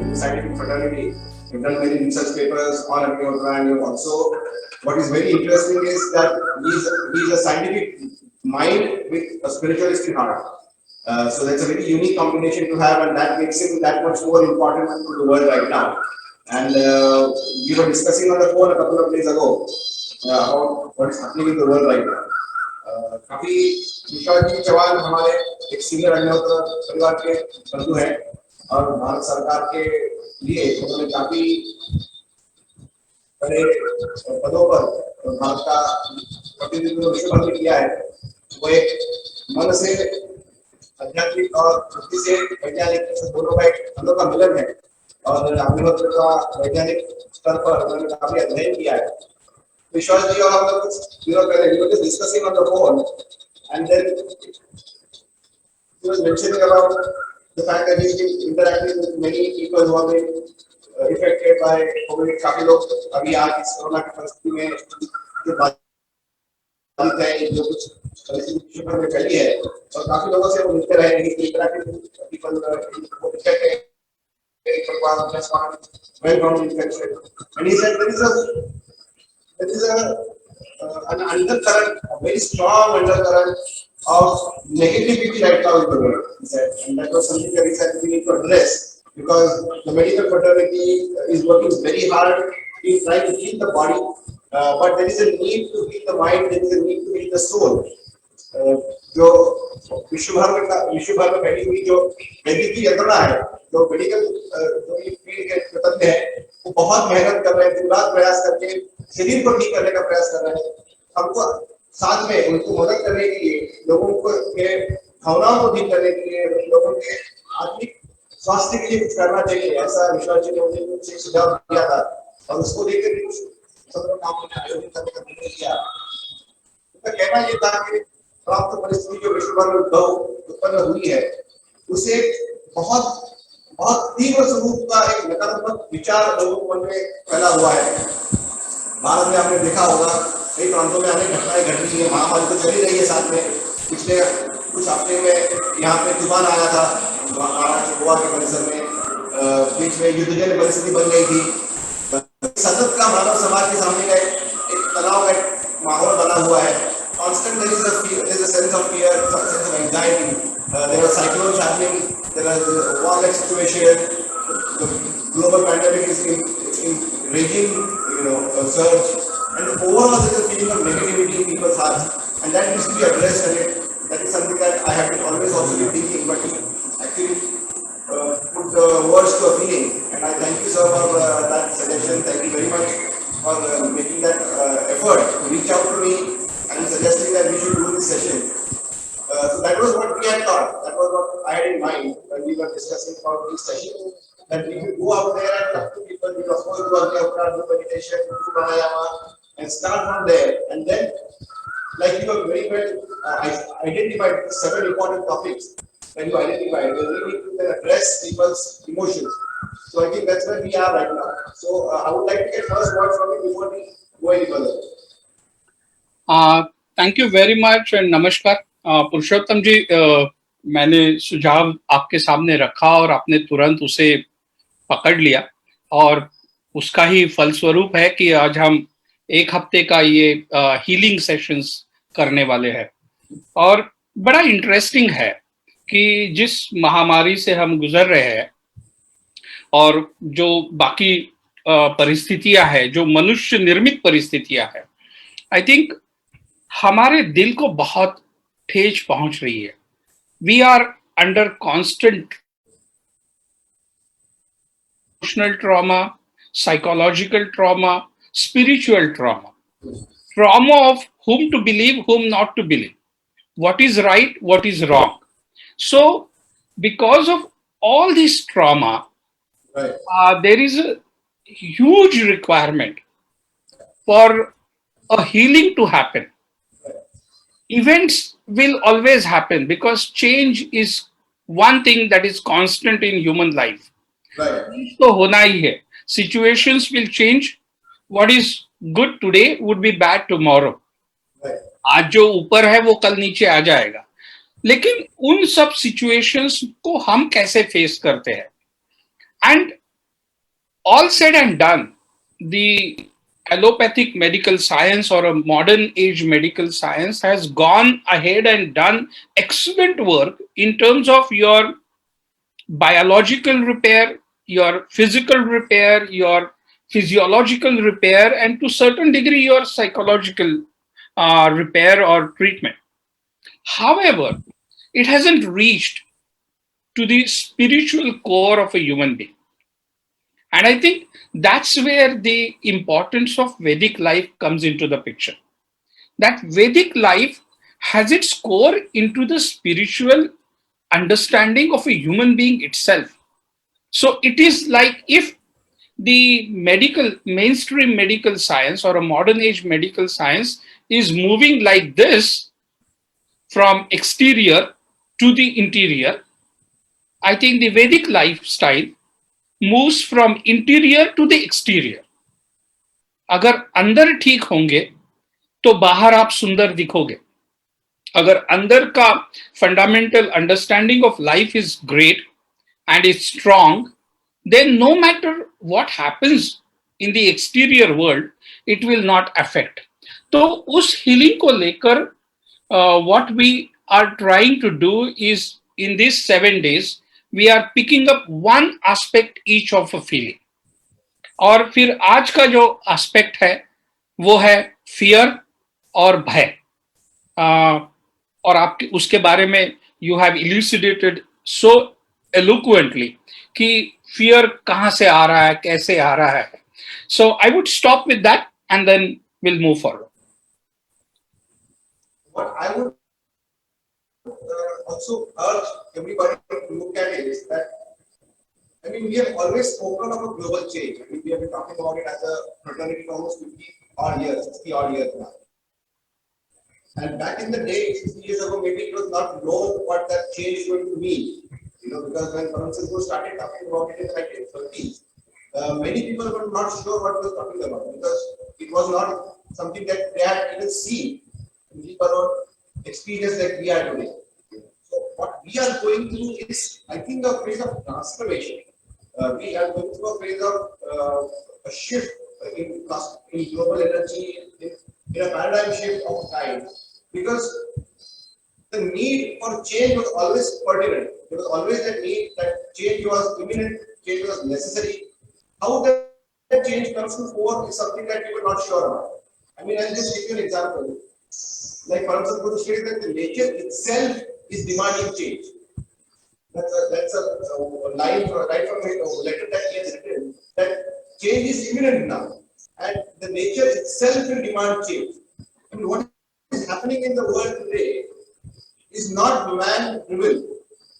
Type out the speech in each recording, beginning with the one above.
in the scientific fraternity. You've done many research papers on Agnihotra, and you also, what is very interesting is that he's a scientific mind with a spiritualistic heart. So that's a very unique combination to have, and that makes him that much more important to the world right now. And we were discussing on the phone a couple of days ago about what is happening in the world right now. काफी विशाल जी चौहान हमारे एक senior अग्निहोत्र परिवार के बंधु हैं और भारत सरकार के लिए उन्होंने काफी बड़े पदों पर भारत का प्रतिनिधित्व विश्व भर में किया है। वो एक मन से आध्यात्मिक और बुद्धि से वैज्ञानिक दोनों का मिलन है और अग्निहोत्र का वैज्ञानिक स्तर पर उन्होंने काफी अध्ययन किया है। Vishal ji और हम लोग कुछ दिनों पहले we were just discussing on the phone, and then he was mentioning about the fact that he's been interacting with many people who have been affected by COVID. काफी लोग अभी आज इस कोरोना की परिस्थिति में जो बाधित हैं, जो कुछ परिस्थिति में फैली है, और काफी लोगों से वो मिलते रहे हैं, interacting with people affected. Well-known infection, and he said there is an undercurrent, a very strong undercurrent of negativity right now in the world, he said, and that was something that he said we need to address because the medical fraternity is working very hard in trying to heal the body, but there is a need to heal the mind, there is a need to heal the soul. जो विश्व भर में फैली हुई जो वैदिक की यंत्रणा है, जो मेडिकल जो फील्ड के तज्ञ हैं, वो बहुत मेहनत कर रहे हैं, दिन रात प्रयास करके शरीर को ठीक करने का प्रयास कर रहे हैं। हमको साथ में उनको मदद करने के लिए, लोगों को के भावनाओं को ठीक करने के लिए, लोगों के आत्मिक स्वास्थ्य के लिए कुछ करना चाहिए, ऐसा विश्वास जी ने मुझे कुछ सुझाव दिया था और उसको लेकर कुछ सत्र काम में आयोजित करने का निर्णय लिया। उनका कहना ये था कि प्राप्त परिस्थिति जो विश्व भर में उत्पन्न हुई है, उसे बहुत तीव्र स्वरूप का एक नकारात्मक विचार लोगों के मन में फैला हुआ है। भारत में आपने देखा होगा कई प्रांतों में अनेक घटनाएं घट रही है, महामारी तो चली रही है, साथ में पिछले कुछ हफ्ते में यहाँ पे तूफान आया था महाराष्ट्र गोवा के परिसर में, बीच में युद्धजन्य परिस्थिति बन गई थी। सतत का मानव समाज के सामने का एक तनाव का माहौल बना हुआ है। Constant there is a sense of fear, sense of anxiety. There are cyclones happening. There is a war-like situation. The global pandemic is in raging, surge, and overall there is a feeling of negativity in people's hearts, and that needs to be addressed. And that is something that I have always also been thinking, but actually put words to a feeling. And I thank you, sir, for that suggestion. Thank you very much for making that effort to reach out to me and suggesting that we should do this session. So that was what we had thought. That was what I had in mind when we were discussing about this session. That we could go out there and talk to people, we of course do Agnihotra, do meditation, do pranayama, and start from there. And then, like you have very well identified 7 important topics. When you identify, we really need to address people's emotions. So I think that's where we are right now. So I would like to get first words from you before we go any further. Thank you very much and नमस्कार। पुरुषोत्तम जी, मैंने सुझाव आपके सामने रखा और आपने तुरंत उसे पकड़ लिया और उसका ही फलस्वरूप है कि आज हम 1 हफ्ते का ये हीलिंग सेशंस करने वाले हैं। और बड़ा इंटरेस्टिंग है कि जिस महामारी से हम गुजर रहे हैं और जो बाकी परिस्थितियां हैं, जो मनुष्य निर्मित परिस्थितियां हैं, आई थिंक हमारे दिल को बहुत ठेस पहुंच रही है। We are under constant emotional trauma, psychological trauma, spiritual trauma of whom to believe, whom not to believe, what is right, what is wrong. So because of all this trauma, there is a huge requirement for a healing to happen. Events will always happen because change is one thing that is constant in human life. तो होना ही है. Situations will change. What is good today would be bad tomorrow. आज जो ऊपर है वो कल नीचे आ जाएगा. लेकिन उन सब situations को हम कैसे फेस करते हैं? And all said and done, the allopathic medical science or a modern age medical science has gone ahead and done excellent work in terms of your biological repair, your physical repair, your physiological repair, and to certain degree your psychological repair or treatment. However, it hasn't reached to the spiritual core of a human being. And I think that's where the importance of Vedic life comes into the picture. That Vedic life has its core into the spiritual understanding of a human being itself. So it is like if the mainstream medical science or a modern age medical science is moving like this from exterior to the interior, I think the Vedic lifestyle moves from interior to the exterior. अगर अंदर ठीक होंगे तो बाहर आप सुंदर दिखोगे. अगर अंदर का fundamental understanding of life is great and is strong, then no matter what happens in the exterior world, it will not affect. तो उस healing को लेकर what we are trying to do is in these 7 days, we are picking up one aspect each of a feeling. और फिर आज का जो aspect है वो है fear और भय. और आपके उसके बारे में you have elucidated so eloquently कि fear कहाँ से आ रहा है, कैसे आ रहा है. So I would stop with that and then we'll move forward. What I would also urge everybody to look at it is that, I mean, we have always spoken of a global change. I mean, we have been talking about it as a fraternity for almost 50 odd years, 60 odd years now. And back in the day, 60 years ago, maybe it was not known what that change is going to mean. You know, because when Paramsad started talking about it in the 1930s, many people were not sure what he was talking about because it was not something that they had even seen in the experience that we are doing. So what we are going through is, I think, a phase of transformation. We are going through a phase of a shift in global energy, in a paradigm shift of time, because the need for change was always pertinent. There was always a need that change was imminent, change was necessary. How that change comes to fore is something that we were not sure about. I mean, I'll just give you an example. Like Paramsad Guru says that the nature itself is demanding change. That's a line right from a letter that he has written, that change is imminent now. And the nature itself will demand change. I mean, what is happening in the world today is not man-driven.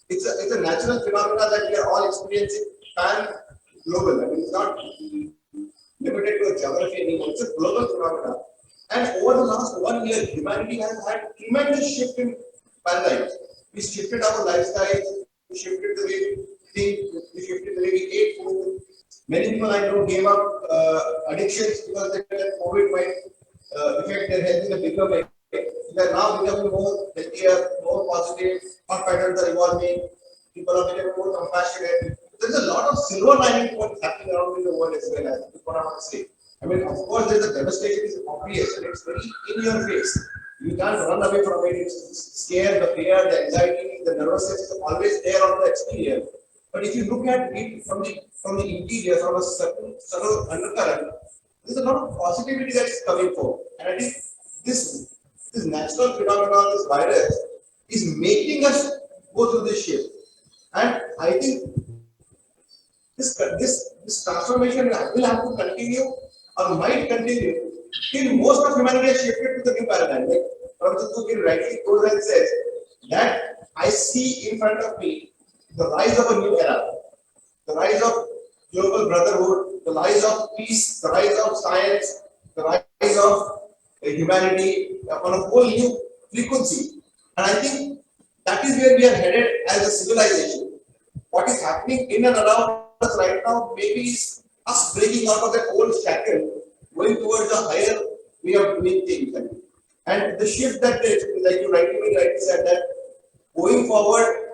It's a natural phenomena that we are all experiencing pan-global. I mean, it's not limited to a geography anymore. It's a global phenomena. And over the last 1 year, humanity has had tremendous shift in paradigms. We shifted our lifestyles, we shifted the way we think, we shifted the way we ate food. Many people I know gave up addictions because they felt that COVID might affect their health in a bigger way. They are now becoming more healthier, more positive, thought patterns are evolving, people are becoming more compassionate. There is a lot of silver lining to what's happening around in the world as well. That's what I want to say. I mean, of course, there's a devastation is obvious and it's very in your face. You can't run away from it. It's scare, the fear, the anxiety, the nervousness is always there on the exterior. But if you look at it from the interior, from a certain subtle undercurrent, there's a lot of positivity that's coming forth. And I think this natural phenomenon, this virus, is making us go through this shift. And I think this transformation will have to continue or might continue till most of humanity has shifted to the new paradigm. Like Professor Tukin rightly goes and says that I see in front of me the rise of a new era, the rise of global brotherhood, the rise of peace, the rise of science, the rise of humanity on a whole new frequency. And I think that is where we are headed as a civilization. What is happening in and around us right now maybe is us breaking out of that old shackle, going towards a higher way of doing things. And the shift that, like you rightly said, that going forward,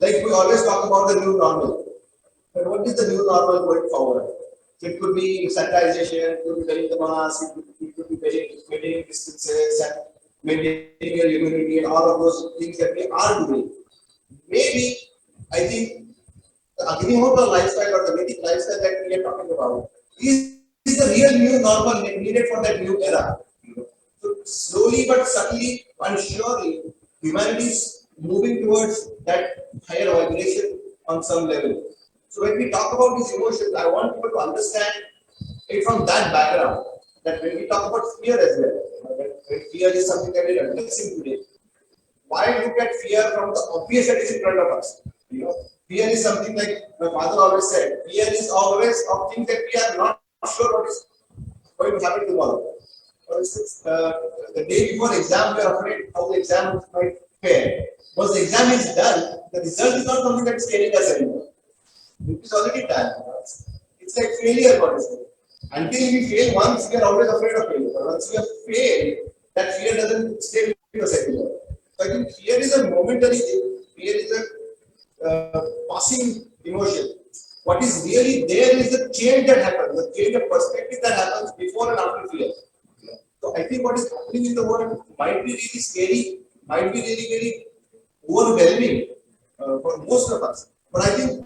like we always talk about the new normal. But what is the new normal going forward? So it could be sanitization, it could be wearing the mask, it could be maintaining distances and maintaining your immunity and all of those things that we are doing. Maybe I think the Agnihotra lifestyle or the Vedic lifestyle that we are talking about is the real new normal needed for that new era. So slowly but subtly and surely, humanity is moving towards that higher vibration on some level. So when we talk about these emotions, I want people to understand it from that background. That when we talk about fear as well, when fear is something that we are addressing today, why look at fear from the obvious that is in front of us? Fear is something like my father always said. Fear is always of things that we are not sure what is going to happen tomorrow. For instance, the day before exam, we are afraid how the exam might fare. Once the exam is done, the result is not something that is scaring us anymore. It is already done. It's like failure, for instance. Until we fail once, we are always afraid of failure. But once we have failed, that fear doesn't stay with us anymore. So I think fear is a momentary thing. Fear is a passing emotion. What is really there is the change that happens, the change of perspective that happens before and after fear. So I think what is happening in the world might be really scary, might be really very overwhelming for most of us. But I think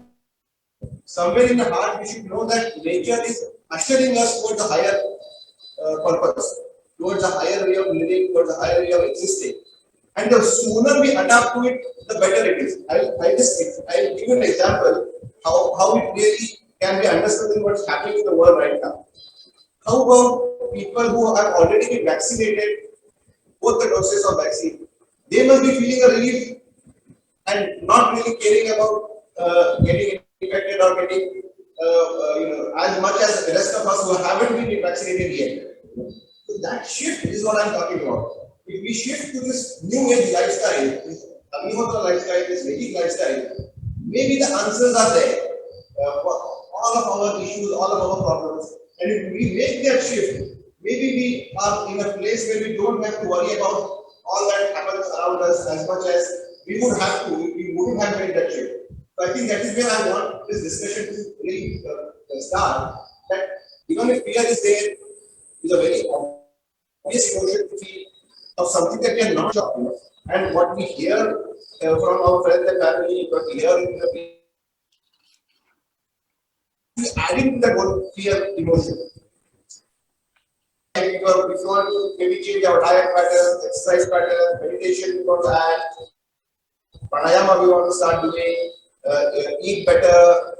somewhere in the heart we should know that nature is ushering us towards a higher purpose, towards a higher way of living, towards a higher way of existing. And the sooner we adapt to it, the better it is. I'll give you an example how it really can be understood in what's happening in the world right now. How about people who have already been vaccinated, both the doses of vaccine? They must be feeling a relief and not really caring about getting infected or getting as much as the rest of us who haven't been vaccinated yet. So that shift is what I'm talking about. If we shift to this new age lifestyle, this Agnihotra lifestyle, this Vedic lifestyle, maybe the answers are there for all of our issues, all of our problems. And if we make that shift, maybe we are in a place where we don't have to worry about all that happens around us as much as we would have to if we wouldn't have made that shift. So I think that is where I want this discussion to really start. That even if fear is there, is a very obvious emotion to feel of something that we are not sure of. And what we hear from our friends and family, what we hear in the adding to that whole fear emotion. If you want to maybe change our diet patterns, exercise patterns, meditation, we want to add, pranayama, we want to start doing, eat better,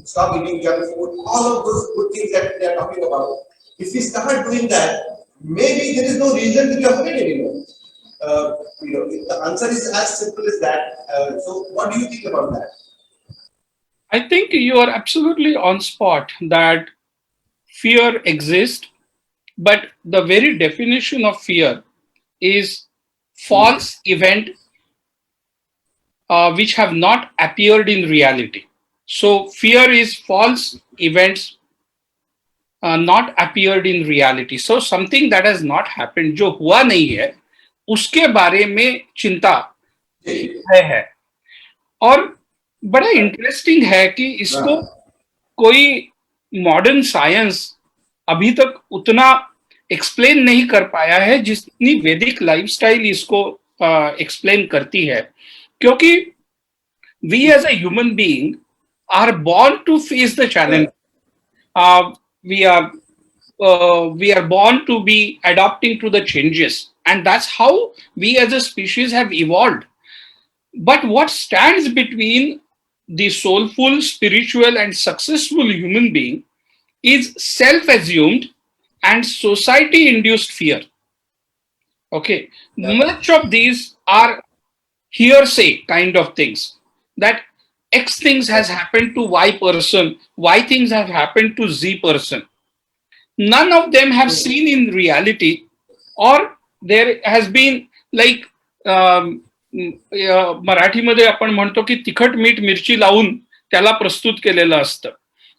stop eating junk food, all of those good things that they are talking about. If we start doing that, maybe there is no reason to be afraid anymore. The answer is as simple as that. So, what do you think about that? I think you are absolutely on spot that fear exists, but the very definition of fear is false event which have not appeared in reality. So fear is false events not appeared in reality. So something that has not happened, जो हुआ नहीं है, उसके बारे में चिंता है। और बड़ा इंटरेस्टिंग है कि इसको कोई मॉडर्न साइंस अभी तक उतना एक्सप्लेन नहीं कर पाया है जितनी वैदिक लाइफस्टाइल इसको एक्सप्लेन करती है, क्योंकि we as a human being are born to face the challenge. We are born to be adapting to the changes, and that's how we as a species have evolved. But what stands between the soulful, spiritual, and successful human being is self-assumed and society-induced fear. Okay, much of these are hearsay kind of things, that X things has happened to Y person, Y things have happened to Z person. None of them have seen in reality, or there has been like मराठीमध्ये आपण म्हणतो की तिखट मीठ मिरची लावून त्याला प्रस्तुत केलेलं असतं.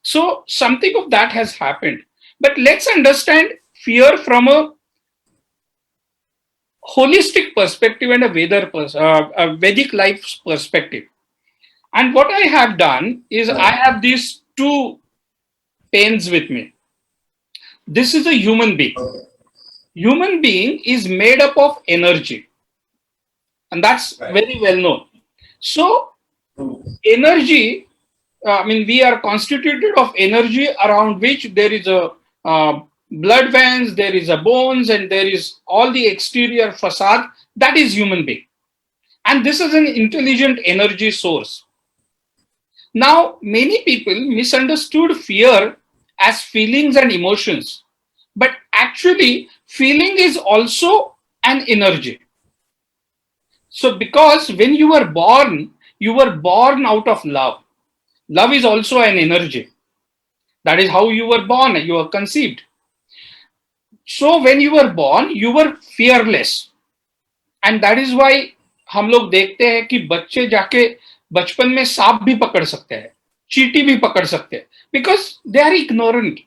So something of that has happened. But let's understand fear from a holistic perspective and a Vedic life perspective. And what I have done is I have these two pains with me. This is a human being. Okay. Human being is made up of energy, and that's Right. very well known. So Hmm. energy, I mean, we are constituted of energy around which there is a blood veins, there is a bones, and there is all the exterior facade. That is human being, and this is an intelligent energy source. Now, many people misunderstood fear as feelings and emotions, but actually, feeling is also an energy. So, because when you were born out of love. Love is also an energy. That is how you were born, you were conceived. So, when you were born, you were fearless. And that is why हम लोग देखते हैं कि बच्चे जाके बचपन में सांप भी पकड़ सकते हैं, चींटी भी पकड़ सकते हैं, because they are ignorant,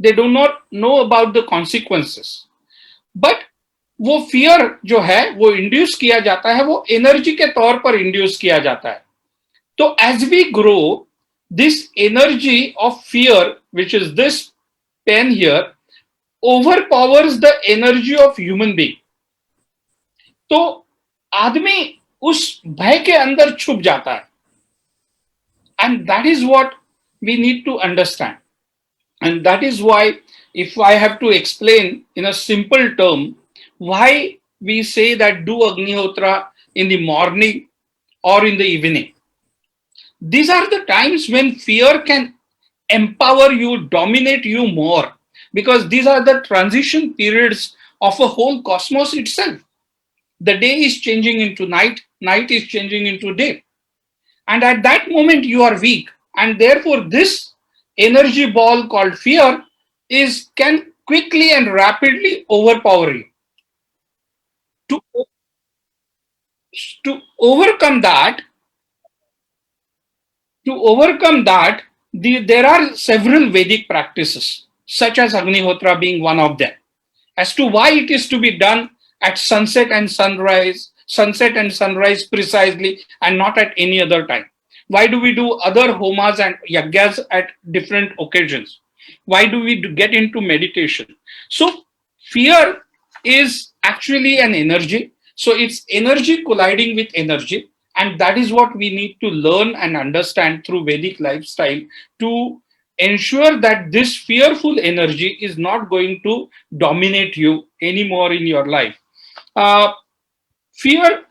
they do not know about the consequences. But वो फियर जो है वो इंड्यूस किया जाता है, वो एनर्जी के तौर पर इंड्यूस किया जाता है. तो as we grow, this energy of fear, which is this pain here, overpowers the energy of human being. तो आदमी उस भय के अंदर छुप जाता है. And that is what we need to understand. And that is why, if I have to explain in a simple term, why we say that do Agnihotra in the morning or in the evening. These are the times when fear can empower you, dominate you more, because these are the transition periods of a whole cosmos itself. The day is changing into night, night is changing into day. And at that moment, you are weak. And therefore, this energy ball called fear is can quickly and rapidly overpower you. To, to overcome that, there are several Vedic practices, such as Agnihotra being one of them. As to why it is to be done at sunset and sunrise precisely, and not at any other time. Why do we do other homas and yagyas at different occasions? Why do we get into meditation? So, fear is actually an energy. So, it's energy colliding with energy. And that is what we need to learn and understand through Vedic lifestyle to ensure that this fearful energy is not going to dominate you anymore in your life. Uh, Fear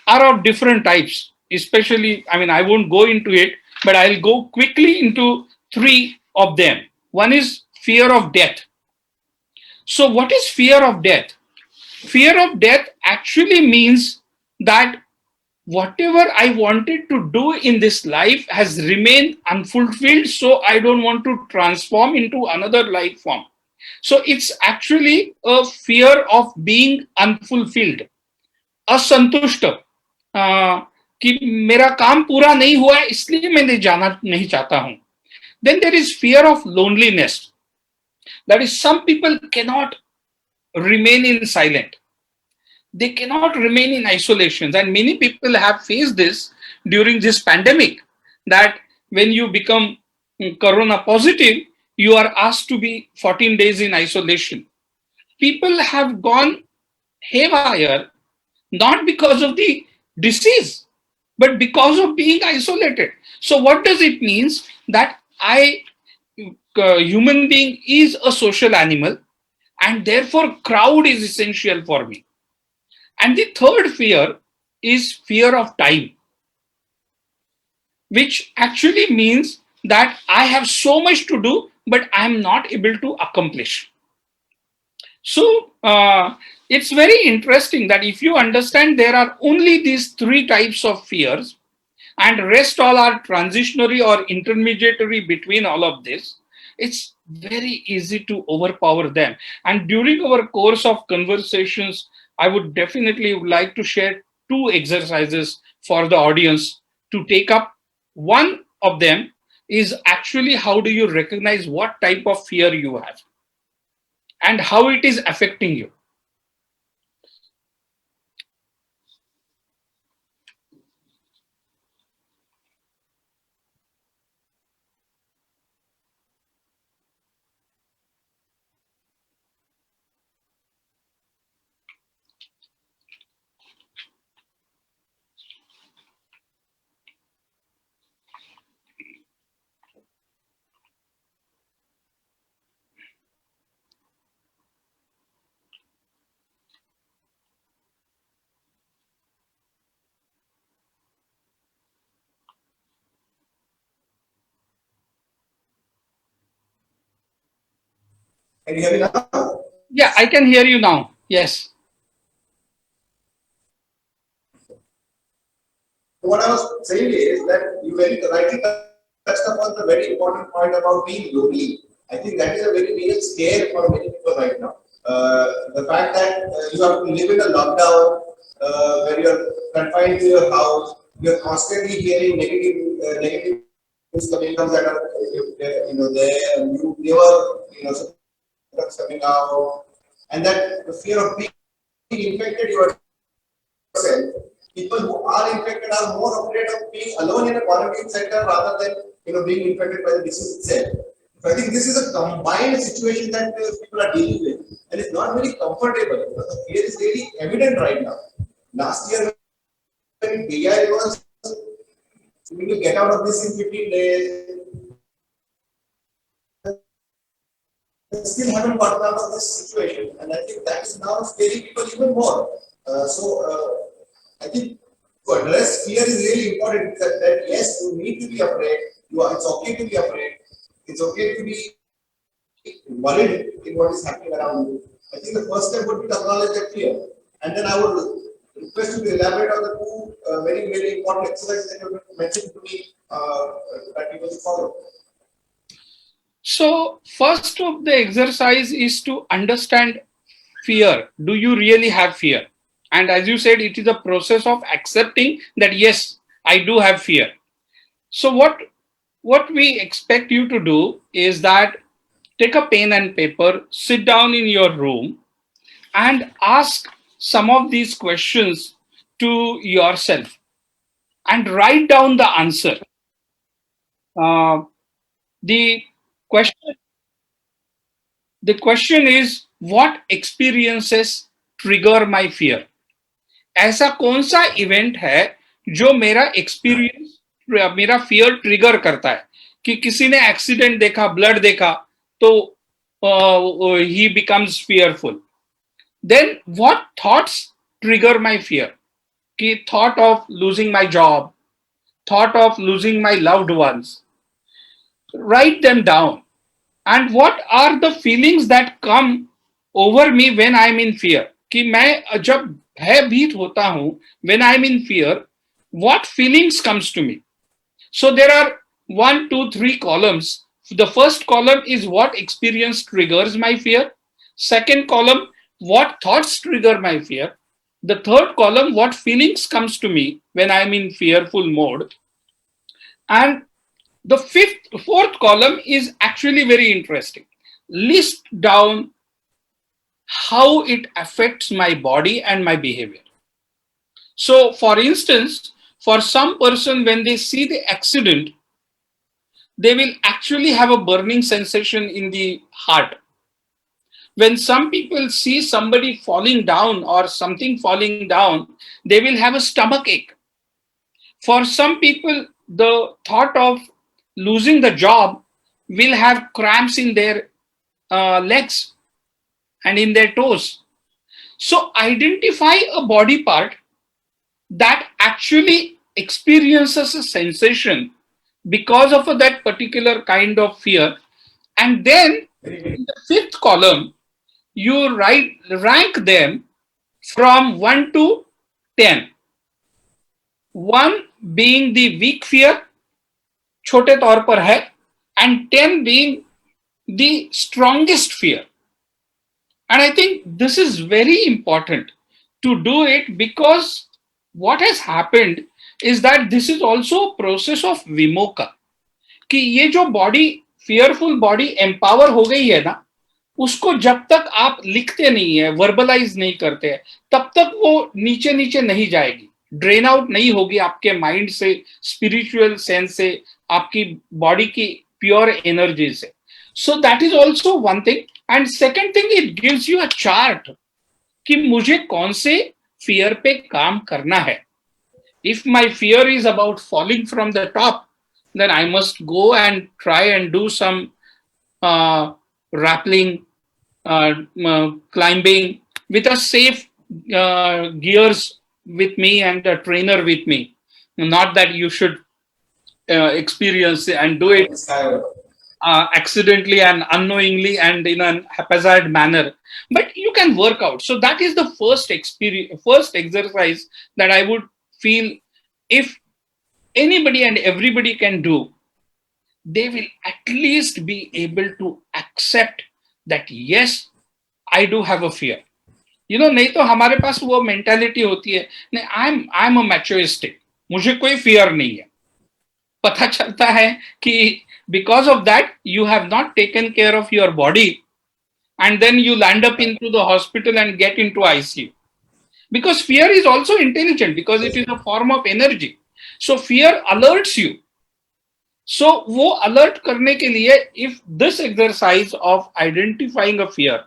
are of different types, especially, I mean, I won't go into it, but I'll go quickly into three of them. One is fear of death. So, what is fear of death? Fear of death actually means that whatever I wanted to do in this life has remained unfulfilled, so I don't want to transform into another life form. So it's actually a fear of being unfulfilled, असंतुष्ट, कि मेरा काम पूरा नहीं हुआ है इसलिए मैं नहीं जाना नहीं चाहता हूं. Then there is fear of loneliness. That is, some people cannot remain in silent. They cannot remain in isolations, and many people have faced this during this pandemic, that when you become corona positive, you are asked to be 14 days in isolation. People have gone haywire, not because of the disease, but because of being isolated. So what does it means? That human being is a social animal, and therefore crowd is essential for me. And the third fear is fear of time, which actually means that I have so much to do, but I'm not able to accomplish. So it's very interesting that if you understand there are only these three types of fears, and rest all are transitionary or intermediary between all of this, it's very easy to overpower them. And during our course of conversations, I would definitely like to share two exercises for the audience to take up. One of them is actually how do you recognize what type of fear you have and how it is affecting you. Can you hear me now? Yeah, I can hear you now. Yes. What I was saying is that you very rightly touched upon the very important point about being lonely. I think that is a very real scare for many people right now. The fact that you have to live in a lockdown where you're confined to your house, you're constantly hearing negative news coming comes that are there, and you never symptoms coming out, and that the fear of being infected yourself. People who are infected are more afraid of being alone in a quarantine center rather than being infected by the disease itself. So I think this is a combined situation that people are dealing with, and it's not very comfortable because the fear is really evident right now. Last year, when BI was, we will get out of this in 15 days. Still haven't gotten out of this situation, and I think that is now scaring people even more. I think to address fear is really important. That yes, you need to be afraid. It's okay to be afraid. It's okay to be worried in what is happening around you. I think the first step would be to acknowledge that fear, and then I would request you to elaborate on the two very important exercises that you mentioned to me that people should follow. So, first of the exercise is to understand fear. Do you really have fear? And as you said, it is a process of accepting that yes, I do have fear. So, what we expect you to do is that take a pen and paper, sit down in your room, and ask some of these questions to yourself and write down the answer. Uh, the question the question is what experiences trigger my fear. ऐसा कौन सा event है जो मेरा experience मेरा fear trigger करता है कि किसी ने एक्सीडेंट देखा ब्लड देखा तो he becomes fearful. Then what thoughts trigger my fear कि thought of losing my job, thought of losing my loved ones. Write them down. And what are the feelings that come over me when I'm in fear? कि मैं जब भयभीत होता हूं, when I'm in fear, what feelings comes to me? So there are one, two, three columns. The first column is what experience triggers my fear. Second column, what thoughts trigger my fear. The third column, what feelings comes to me when I'm in fearful mode. And the fourth column is actually very interesting. List down how it affects my body and my behavior. So, for instance, for some person, when they see the accident, they will actually have a burning sensation in the heart. When some people see somebody falling down or something falling down, they will have a stomach ache. For some people, the thought of losing the job will have cramps in their legs and in their toes. So identify a body part that actually experiences a sensation because of that particular kind of fear. And then in the fifth column, you rank them from 1 to 10. 1 being the weak fear, छोटे तौर पर है, and 10 being the strongest fear. And I think this is very important to do it because what has happened is that this is also a process of vimoka. कि ये जो body fearful body empower हो गई है ना, उसको जब तक आप लिखते नहीं है, वर्बलाइज नहीं करते हैं, तब तक वो नीचे नीचे नहीं जाएगी, ड्रेन आउट नहीं होगी आपके माइंड से, स्पिरिचुअल सेंस से, आपकी बॉडी की प्योर एनर्जी से. So that is also one thing. And second thing, it gives you a chart कि मुझे कौन से फियर पे काम करना है. If my fear is about falling from the top, then I must go and try and do some rappelling, climbing with a safe gears with me and a trainer with me. Not that you should experience and do it accidentally and unknowingly and in a haphazard manner, but you can work out. So that is the first experience, first exercise that I would feel, if anybody and everybody can do, they will at least be able to accept that yes, I do have a fear. नहीं तो हमारे पास वो mentality होती है, नहीं, I am a मैचोइस्टिक, मुझे कोई fear नहीं है। पता चलता है कि because of that you have not taken care of your body, and then you land up into the hospital and get into ICU. Because fear is also intelligent, because it is a form of energy. So fear alerts you. So वो alert करने के लिए, if this exercise of identifying a fear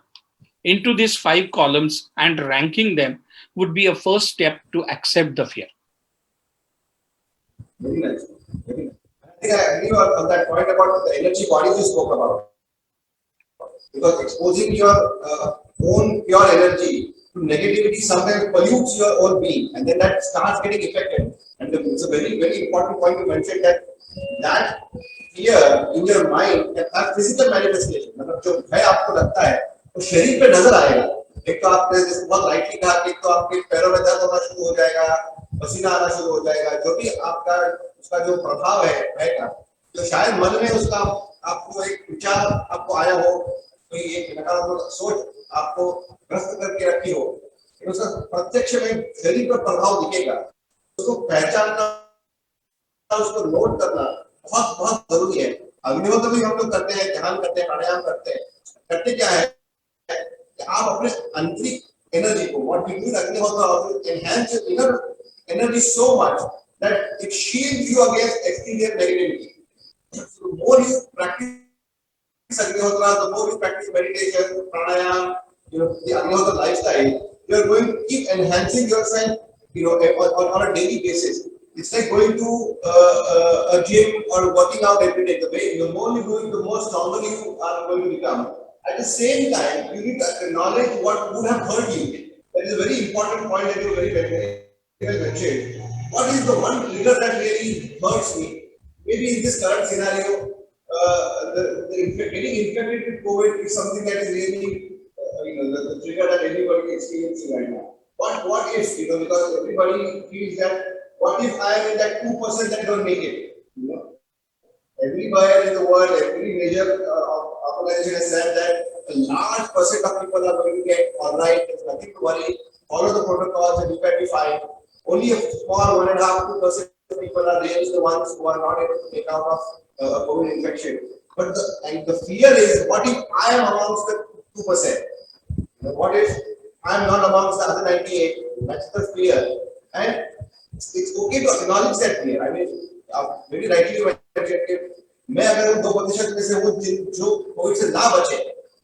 into these 5 columns and ranking them would be a first step to accept the fear. Very nice. Very nice. I think I agree on that point about the energy bodies you spoke about. Because exposing your own pure energy to negativity sometimes pollutes your own being, and then that starts getting affected. And it's a very, very important point to mention that fear in your mind can have physical manifestation. मतलब जो भय आपको लगता है वो शरीर पे नजर आएगा। एक तो आपने जैसे बहुत राइटली कहा कि एक तो आपके पैरों में दर्द होना शुरू हो जाएगा, पसीना आना शुरू हो जाएगा, जो भी आपका उसका जो प्रभाव है भय का, तो शायद मन में उसका आपको एक विचार आपको आया हो, कोई एक नकारात्मक सोच आपको ग्रस्त करके रखी हो, उसका प्रत्यक्ष में शरीर पर प्रभाव दिखेगा। उसको पहचानना, उसको नोट करना बहुत बहुत जरूरी है। अग्निहोत्र भी हम लोग करते हैं, ध्यान करते हैं, प्राणायाम करते हैं। करते क्या है कि आप अपने आंतरिक एनर्जी को, व्हाट वी डू अग्निहोत्र enhance your inner energy so much that it shields you against exterior negativity. So the more you practice Agnihotra, the more you practice meditation, pranayam, the Agnihotra lifestyle, you are going to keep enhancing yourself, on a daily basis. It's like going to a gym or working out every day. The more you do it, the more stronger you are going to become. At the same time, you need to acknowledge what would have hurt you. That is a very important point that you very well mentioned. What is the one trigger that really hurts me? Maybe in this current scenario, getting infected with COVID is something that is really, the trigger that everybody is experiencing right now. What if, because everybody feels that, what if I am in that 2% that don't make it? Everywhere in the world, every major organization has said that a large percent of people are going to get all right. There's nothing to worry. Follow the protocols and you can be fine. Only a small 1.5–2% people are really the ones who are not able to get out of COVID infection. But the fear is, what if I am amongst the 2%? What if I am not amongst the other 98? That's the fear. And it's okay to acknowledge that fear. I mean, very rightly mentioned, मैं अगर उन 2% में से वो जो Covid से ना बचे,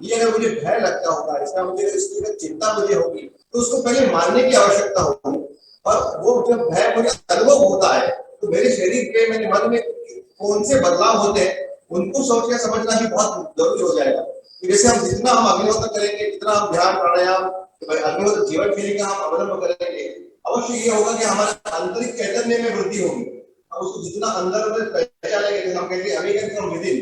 ये अगर मुझे भय लगता होगा, इसका मुझे इसकी चिंता मुझे होगी, तो उसको पहले मानने की आवश्यकता होगी। और वो जब भय मुझे अनुभव होता है, तो मेरे शरीर पे, मेरे मन में कौन से बदलाव होते हैं, उनको सोच के समझना भी बहुत जरूरी हो जाएगा। जैसे हम जितना हम अग्निहोत्र करेंगे, जितना हम ध्यान प्राणायाम अग्निहोत्र जीवन शैली का हम अवलंबन करेंगे, अवश्य ये होगा कि हमारे आंतरिक चैतन्य में वृद्धि होगी। और उसको जितना अंदर पहचानेंगे, जैसे हम कहते हैं अवेकन फ्रॉम विदिन,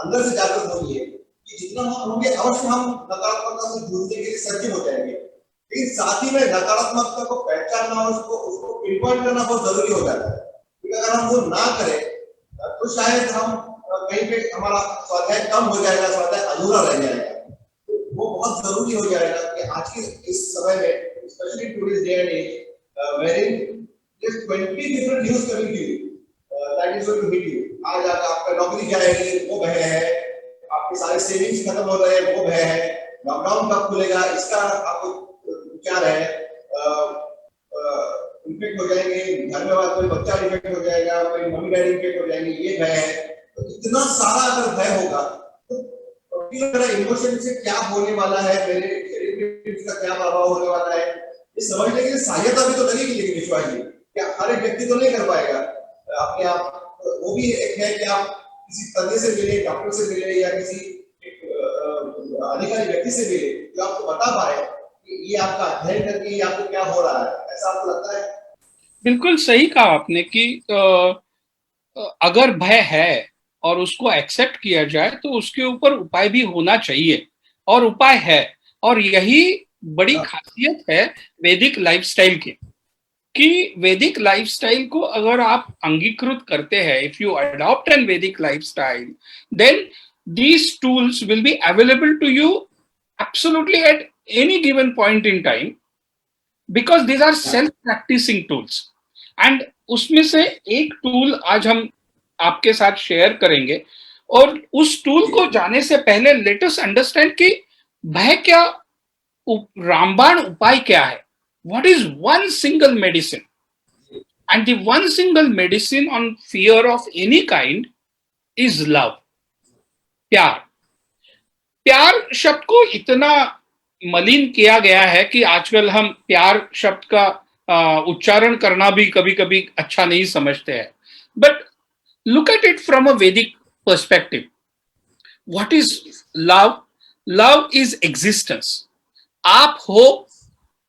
अंदर से जागृत होगी कि जितना हम होंगे, अवश्य हम नकारात्मकता से जूझने के लिए सज्ज हो जाएंगे। लेकिन साथ ही में नकारात्मकता को पहचानना और उसको पिनपॉइंट करना बहुत जरूरी हो जाता है। क्योंकि अगर हम वो ना करें तो शायद हम कहीं पे हमारा स्वाध्याय कम हो जाएगा, स्वाध्याय अधूरा रह जाएगा। वो बहुत जरूरी हो जाएगा कि आज के इस समय में, specially today's day and age, wherein there's 20 different news coming to you, that is going to hit you. आज आपका नौकरी जाएगी, वो भय है, आपके सारे सेविंग्स खत्म हो रहे हैं, वो भय है, लॉकडाउन कब खुलेगा, इसका आपको विचार है, इन्फेक्ट हो जाएंगे, घर में कोई बच्चा इन्फेक्ट हो जाएगा, कोई मम्मी डैडी इन्फेक्ट हो जाएंगे, ये भय है। तो इतना सारा अगर भय होगा तो मेरा इमोशन से क्या होने वाला है, मेरे शरीर में इसका क्या प्रभाव होने वाला है, ये समझने के लिए सहायता भी तो लगेगी। लेकिन विश्वास जी, क्या हर एक व्यक्ति तो नहीं कर पाएगा अपने आप। वो भी एक है कि आप किसी तज्ञ से मिले, डॉक्टर से मिले, या किसी अधिकारी व्यक्ति से मिले जो आपको बता पाए कि ये आपका अध्ययन करके ये आपको क्या हो रहा है। ऐसा आपको लगता है? बिल्कुल सही कहा आपने कि अगर भय है और उसको एक्सेप्ट किया जाए तो उसके ऊपर उपाय भी होना चाहिए, और उपाय है। और यही बड़ी खासियत है वैदिक लाइफस्टाइल की, कि वैदिक लाइफस्टाइल को अगर आप अंगीकृत करते हैं, if you adopt an Vedic lifestyle, then these tools will be available to you absolutely at any given point in time, because these are self practicing tools. And उसमें से एक टूल आज हम आपके साथ शेयर करेंगे, और उस टूल को जाने से पहले लेट अस अंडरस्टैंड कि भय क्या, रामबाण उपाय क्या है, what is one single medicine. And the one single medicine on fear of any kind is love, प्यार. प्यार शब्द को इतना मलिन किया गया है कि आजकल हम प्यार शब्द का उच्चारण करना भी कभी कभी अच्छा नहीं समझते हैं. But look at it from a Vedic perspective. What is love? Love is existence. आप हो,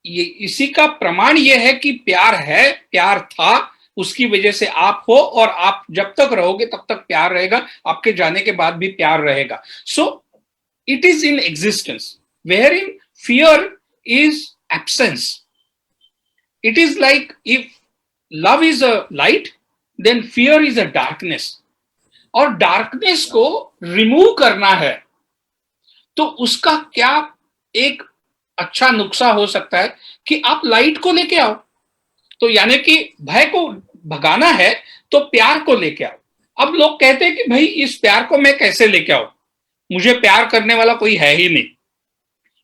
ये इसी का प्रमाण ये है कि प्यार है, प्यार था, उसकी वजह से आप हो, और आप जब तक रहोगे तब तक प्यार रहेगा, आपके जाने के बाद भी प्यार रहेगा. सो it is in existence, wherein fear is absence. It is like if love is a light, then fear is a darkness. और darkness को remove करना है, तो उसका क्या एक अच्छा नुस्खा हो सकता है कि आप लाइट को लेके आओ. तो यानी कि भय को भगाना है तो प्यार को लेके आओ. अब लोग कहते हैं कि भाई इस प्यार को मैं कैसे लेके आऊं, मुझे प्यार करने वाला कोई है ही नहीं.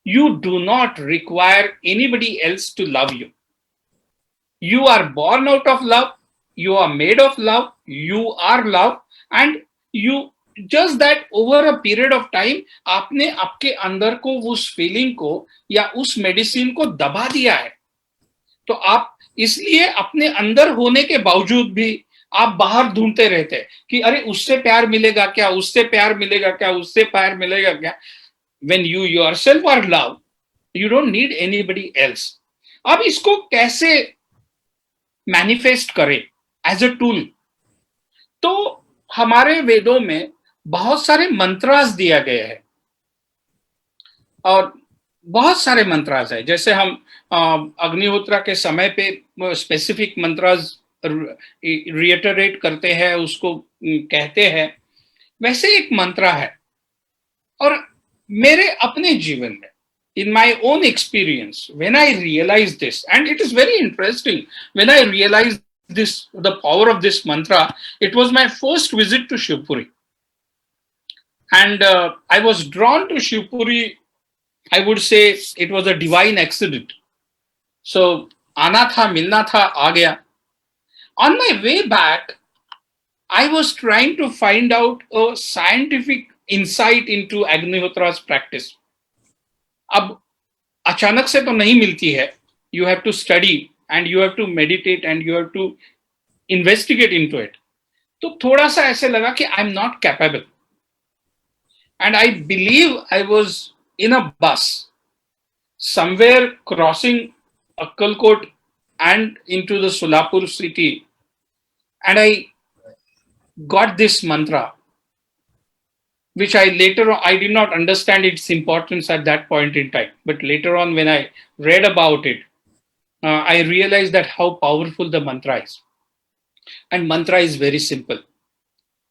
You do not require anybody else to love you. You are born out of love, you are made of love, you are love, and you just that over a period of time आपने आपके अंदर को उस feeling को या उस medicine को दबा दिया है. तो आप इसलिए अपने अंदर होने के बावजूद भी आप बाहर ढूंढते रहते हैं कि अरे उससे प्यार मिलेगा क्या, उससे प्यार मिलेगा क्या, उससे प्यार मिलेगा क्या. When you yourself are love, you don't need anybody else. अब इसको कैसे मैनिफेस्ट करें एज अ टूल? तो हमारे वेदों में बहुत सारे मंत्रास दिया गए हैं, और बहुत सारे मंत्रास है. जैसे हम अग्निहोत्रा के समय पे स्पेसिफिक मंत्रास रिएटरेट करते हैं, उसको कहते हैं. वैसे एक मंत्र है, और मेरे अपने जीवन में, in my own experience, when I realized this, and it is very interesting, when I realized this, the power of this mantra, it was my first visit to Shivpuri. And I was drawn to Shivpuri, I would say it was a divine accident. So, आना था, मिलना था, आ गया. On my way back, I was trying to find out a scientific insight into Agnihotra's practice. अब अचानक से तो नहीं मिलती है. You have to study and you have to meditate and you have to investigate into it. तो थोड़ा सा ऐसे लगा कि I am not capable. And I believe I was in a bus somewhere crossing Akkalkot and into the Solapur city, and I got this mantra, which I did not understand its importance at that point in time. But later on, when I read about it, I realized that how powerful the mantra is. And mantra is very simple.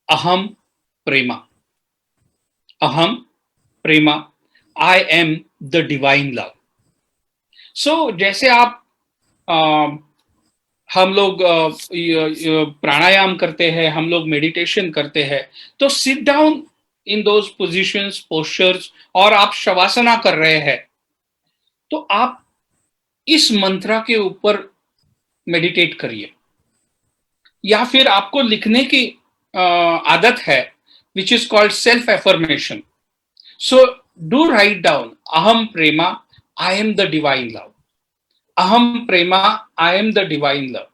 Aham Prema. Aham Prema. I am the divine love. So, जैसे आप हम लोग प्राणायाम करते हैं, हम लोग meditation करते हैं, तो sit down in those positions, postures, और आप शवासना कर रहे हैं, तो आप इस मंत्र के ऊपर मेडिटेट करिए. या फिर आपको लिखने की आदत है, which is called self affirmation. So do write down, Aham Prema, I am the divine love. Aham Prema, I am the divine love.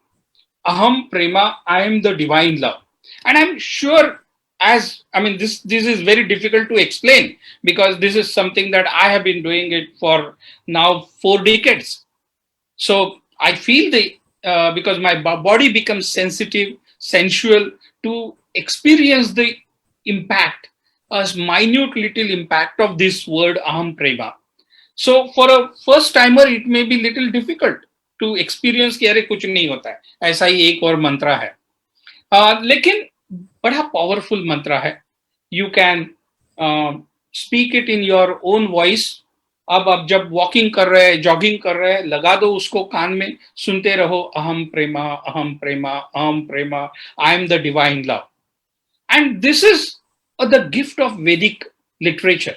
Aham Prema, I am the divine love. And I'm sure, this is very difficult to explain, because this is something that I have been doing it for now 4 decades. So I feel because my body becomes sensitive, sensual to experience the impact, a minute little impact of this word aham prema. So for a first timer, it may be little difficult to experience कि अरे कुछ नहीं होता है, ऐसा ही एक और मंत्रा है. लेकिन बड़ा पावरफुल मंत्रा है. You can speak it in your own voice. अब जब वॉकिंग कर रहे हैं, जॉगिंग कर रहे हैं, लगा दो उसको कान में, सुनते रहो अहम Prema Aham Prema Aham Prema, I am the divine love. And this is the gift of Vedic literature.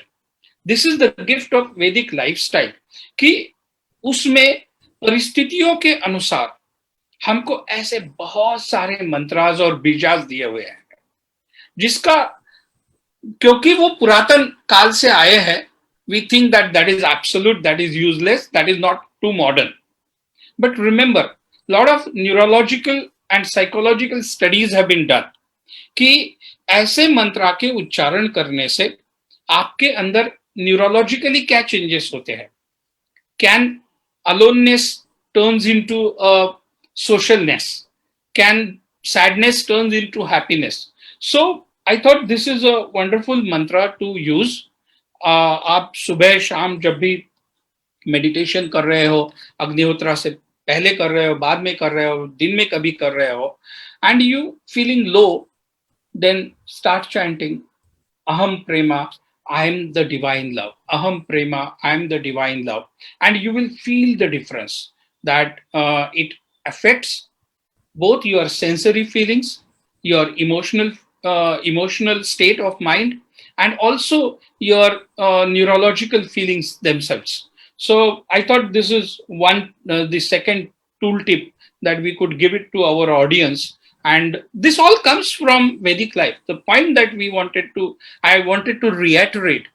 This is the gift of Vedic lifestyle कि उसमें परिस्थितियों के अनुसार हमको ऐसे बहुत सारे मंत्रास और बीजास दिए हुए हैं, जिसका क्योंकि वो पुरातन काल से आए हैं, we think that that is absolute, that is useless, that is not too modern. But remember, lot of neurological and psychological studies have been done कि ऐसे मंत्रा के उच्चारण करने से आपके अंदर न्यूरोलॉजिकली क्या चेंजेस होते हैं. Can aloneness turns into a socialness, can sadness turns into happiness. So I thought this is a wonderful mantra to use. आप सुबह शाम जब भी मेडिटेशन कर रहे हो, अग्निहोत्रा से पहले कर रहे हो, बाद में कर रहे हो, दिन में कभी कर रहे हो, and you feeling low, then start chanting aham prema, I am the divine love, aham prema, I am the divine love, and you will feel the difference that it affects both your sensory feelings, your emotional state of mind, and also your neurological feelings themselves. So I thought this is one the second tool tip that we could give it to our audience. And this all comes from Vedic life. The point that I wanted to reiterate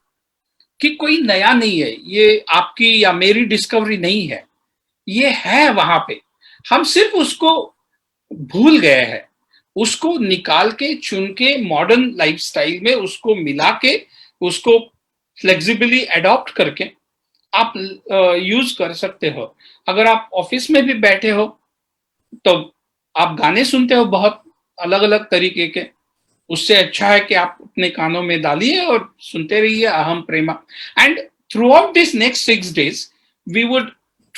कि कोई नया नहीं है, ये आपकी या मेरी discovery नहीं है, ये है वहां पे, हम सिर्फ उसको भूल गए हैं. उसको निकाल के, चुन के, मॉडर्न लाइफस्टाइल में उसको मिला के, उसको फ्लेक्सिबली अडॉप्ट करके आप यूज कर सकते हो. अगर आप ऑफिस में भी बैठे हो तो आप गाने सुनते हो बहुत अलग अलग तरीके के, उससे अच्छा है कि आप अपने कानों में डालिए और सुनते रहिए Aham Prema. And throughout this next 6 days we would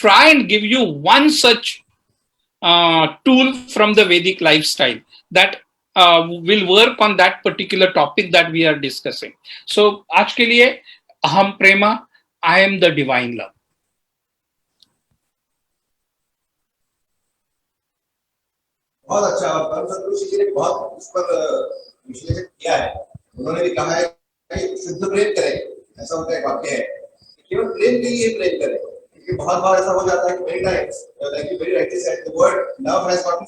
try and give you one such tool from the Vedic lifestyle that will work on that particular topic that we are discussing. So आज के लिए अहम प्रेमा, I am the divine love. बहुत अच्छा. और परम सदगुरु जी ने बहुत उस पर विश्लेषण किया है. उन्होंने भी कहा है कि शुद्ध प्रेम करें, ऐसा उनका एक वाक्य है, केवल प्रेम के लिए प्रेम करें. क्योंकि बहुत बार ऐसा हो जाता है कि many times, like you very rightly said, the word love has gotten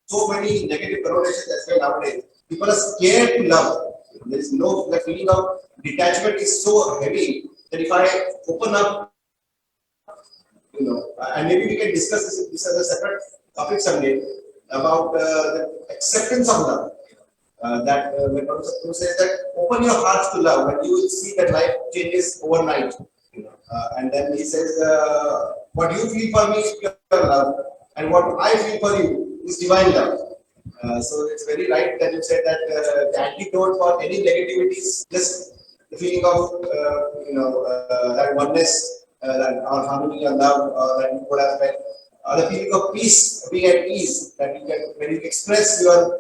so many negative connotations as well nowadays. People are scared to love. There is no, the feeling of detachment is so heavy that if I open up, and maybe we can discuss this as a separate topic someday about the acceptance of love. That when Prabhupada says that open your hearts to love, and you will see that life changes overnight. And then he says, what you feel for me is pure love, and what I feel for you is divine love. So it's very right that you said that the antidote for any negativity is just the feeling of that oneness, that or harmony or love, that you would have felt, the feeling of peace, being at ease, that you can when you express your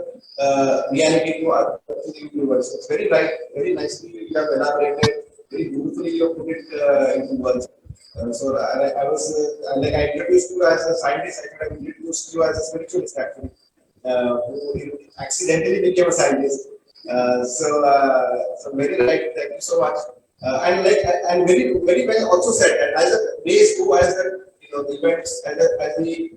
reality to the universe. It's very right, very nicely you have elaborated, very beautifully you have put it into words. So I was like I introduced you as a scientist, I could have introduced you as a spiritualist actually, who accidentally became a scientist. So very right, thank you so much. And very well also said that as the days go, as the events, as the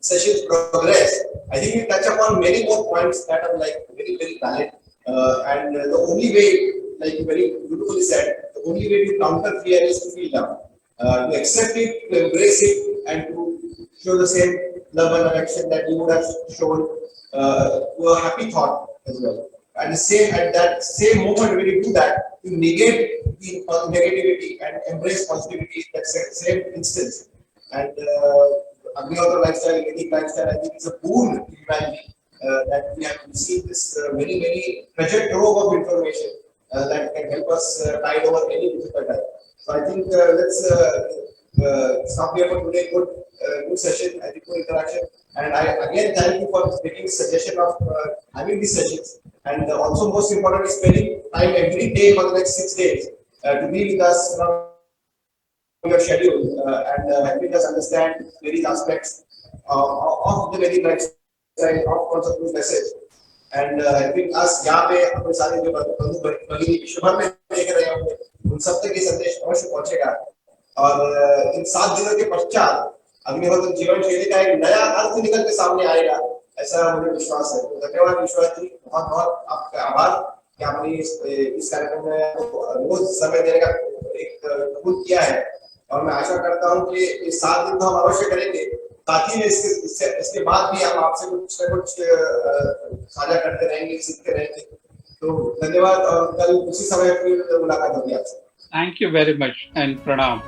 sessions progress, I think we touch upon many more points that are like very very valid. And the only way, like you very beautifully said, the only way to counter fear is to feel love, to accept it, to embrace it, and to show the same love and affection that you would have shown to a happy thought as well. And at that same moment when you do that, you negate the negativity and embrace positivity in that same instance. And Agnihotra lifestyle, Vedic lifestyle, I think is a boon to humanity. that we have received this many treasure trove of information that can help us tide over any difficult time. So I think let's stop here for today. Good session, I think good interaction. And I again thank you for taking suggestion of having these sessions. And also most important is spending time every day for the next 6 days to be with us your schedule and helping us understand various aspects of the very right side of concept message and helping us यहाँ पे अपने सारे जो बंधु भगिनी विश्व भर में देख रहे होंगे उन सब तक ये संदेश अवश्य पहुंचेगा और इन 7 दिनों के पश्चात अग्निहोत्र जीवन शैली का एक नया अर्थ निकल के सामने आएगा ऐसा मुझे विश्वास है तो धन्यवाद विश्वास जी बहुत बहुत आपका आभार कि आपने इस कार्यक्रम में रोज समय देने का एक कबूल किया है और मैं आशा करता हूं कि इस 7 दिन तो हम अवश्य करेंगे साथ ही में इसके बाद भी हम आपसे कुछ न कुछ साझा करते रहेंगे सीखते रहेंगे तो धन्यवाद और कल उसी समय फिर मुलाकात होगी आपसे Thank you very much and pranam.